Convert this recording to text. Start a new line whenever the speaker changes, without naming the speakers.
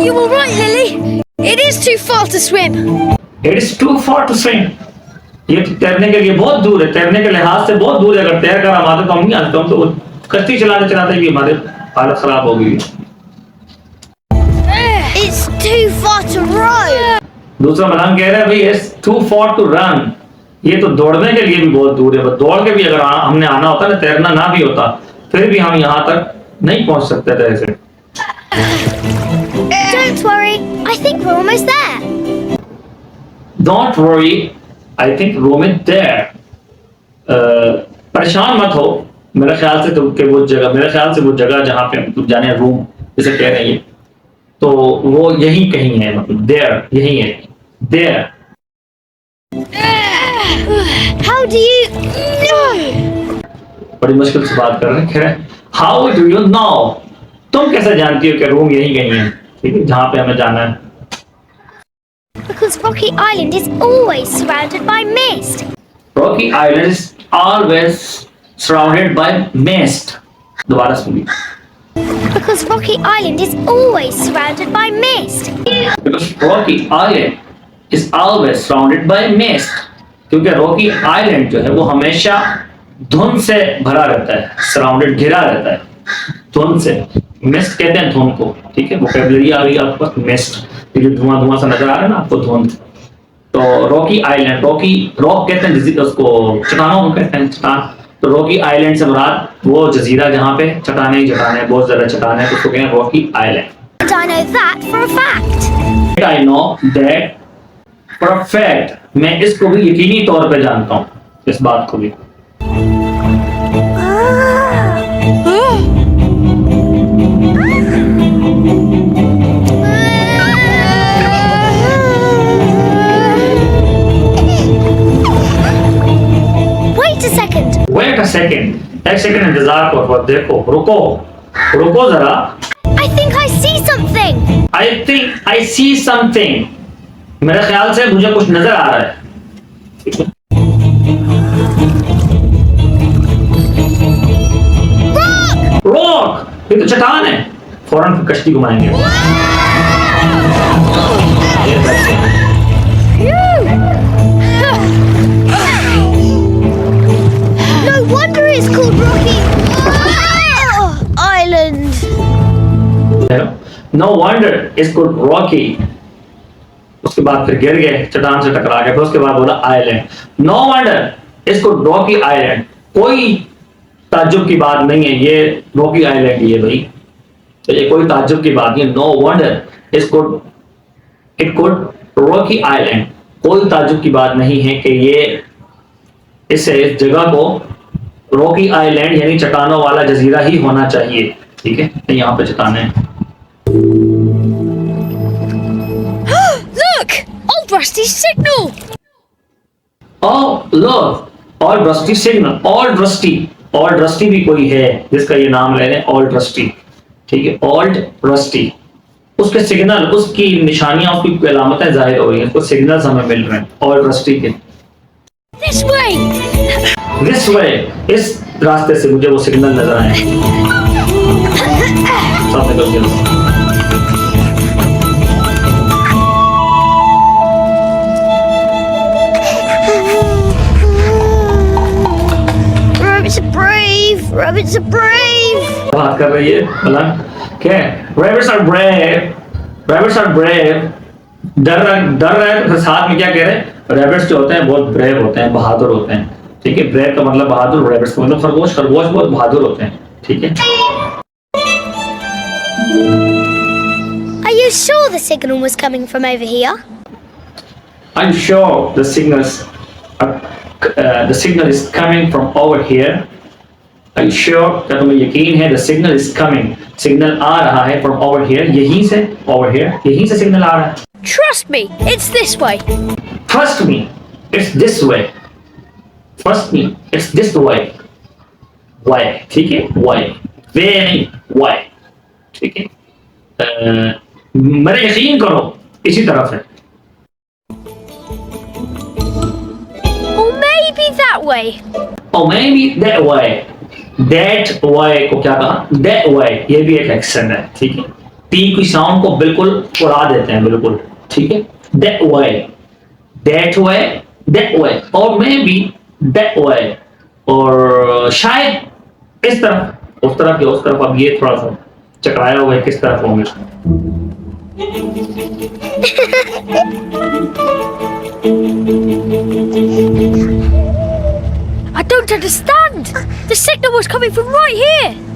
You were right, Lily. It is too far to swim.
It is too far to swim. ये तो तैरने के लिए बहुत दूर है, तैरने के लिहाज से बहुत दूर है। अगर तैर कर हम आते तो हम नहीं आते, हम तो कश्ती चलाते चलाते भी हमारे हालत खराब हो गई।
It's too far to run.
दूसरा मलाम कह रहा है भाई it's too far to run, ये तो दौड़ने के लिए भी बहुत दूर है। दौड़ के भी अगर हमने आना होता ना, तैरना ना भी होता, फिर भी हम यहाँ तक नहीं पहुंच सकते थे ऐसे।
Don't worry, I think we're almost there.
Don't worry, I think we're almost there. परेशान मत हो, मेरे ख्याल से तो कि वो जगह, मेरे ख्याल से वो जगह जहाँ पे हम जाने, रूम जिसे कह रहे हैं, तो वो यही कहीं है, मतलब there, यही है there.
How do you know?
बड़ी मुश्किल से बात कर रहे हैं। कह रहे हैं How do you know? तुम कैसे जानती हो कि रूम यही कहीं है, ठीक है, जहाँ पे हमें जाना है?
Because Rocky Island is always surrounded by mist.
Rocky Island is always surrounded by mist. दोबारा सुनिए।
Because Rocky Island is always surrounded by mist.
Because Rocky Island is always surrounded by mist. क्योंकि Rocky island जो है वो हमेशा धुंध से भरा रहता है, सराउंडेड, घिरा रहता है धुंध से। मिस्ट कहते हैं धुंध को, ठीक है, वोकैबुलरी आ रही है आपके पास, मिस्ट, ये जो धुआं धुआं सा नजर आ रहा है ना आपको, धुंध। तो रॉकी आइलैंड, रॉक कहते हैं जिसे, उसको चट्टानों को कहते हैं, चट्टान। तो रॉकी आइलैंड से मुराद वो जजीरा जहाँ पे चट्टानें ही चट्टानें, बहुत ज्यादा चट्टानें, तो उसको कहते हैं Rocky island.
And I know that for a fact.
I know that for a fact. मैं इसको भी यकीनी तौर पे जानता हूँ, इस बात को भी। Wait a second. एक सेकंड इंतजार करो, देखो, रुको जरा।
I think I see something.
I think I see something. मेरे ख्याल से मुझे कुछ नजर आ रहा है। रॉक, ये तो चट्टान है। फौरन कश्ती घुमाएंगे।
No wonder it's called Rocky Island.
No wonder it's called Rocky. उसके बाद फिर गिर गए, चट्टान से टकरा गए, फिर उसके बाद बोला आइलैंड। नो वंडर इसको रॉकी आइलैंड, कोई ताज्जुब की बात नहीं है, ये रॉकी आइलैंड ही है भाई, तो ये कोई ताज्जुब की बात नहीं है। नो वंडर इसको इट कुड रॉकी आइलैंड, कोई ताज्जुब की बात नहीं है कि ये इस जगह को रॉकी आइलैंड यानी चट्टानों वाला जजीरा ही होना चाहिए, ठीक है, यहाँ पे चट्टानें हैं।
Old Rusty's signal.
Oh look, Old Rusty signal. Old Rusty भी कोई है जिसका ये नाम ले रहे हैं, Old Rusty, ठीक है, Old Rusty। उसके सिग्नल, उसकी निशानियां, उसकी अलामतें जाहिर हो रही हैं, उसको सिग्नल्स हमें मिल रहे हैं Old Rusty के।
This way.
This way, इस रास्ते से मुझे वो सिग्नल नजर आए। सब निकल गया।
Rabbits are brave.
बात कर रही है मलान, क्या है? Rabbits are brave. Rabbits are brave. डर रहे हैं, साथ में क्या कह रहे हैं? Rabbits जो होते हैं बहुत brave होते हैं, बहादुर होते हैं, ठीक है। brave का मतलब बहादुर, rabbits का मतलब खरगोश बहुत बहादुर होते हैं, ठीक है।
Are you sure the signal was coming from over here?
I'm sure the signal is coming from over here. Are you sure? क्या तुम्हें यकीन है? The signal is coming. Signal आ रहा है from over here, यहीं से, over here, यहीं से सिग्नल आ रहा है।
Trust me, it's this way.
Trust me, it's this way. Trust me, it's this way. Why? ठीक है, why? Way नहीं, why? ठीक है। मेरा यकीन करो, इसी तरफ है।
Or maybe that way.
Or maybe that way. That way को क्या कहा? That way, ये भी एक एक्शन है, ठीक है। टी की साउंड को बिल्कुल उड़ा देते हैं, बिल्कुल। ठीक है, that way, that way, that way, और मे बी that way, और शायद इस तरफ, उस तरफ या उस तरफ। अब ये थोड़ा सा चकराया हुआ है, किस तरफ होंगे?
I don't understand. The signal was coming from right here.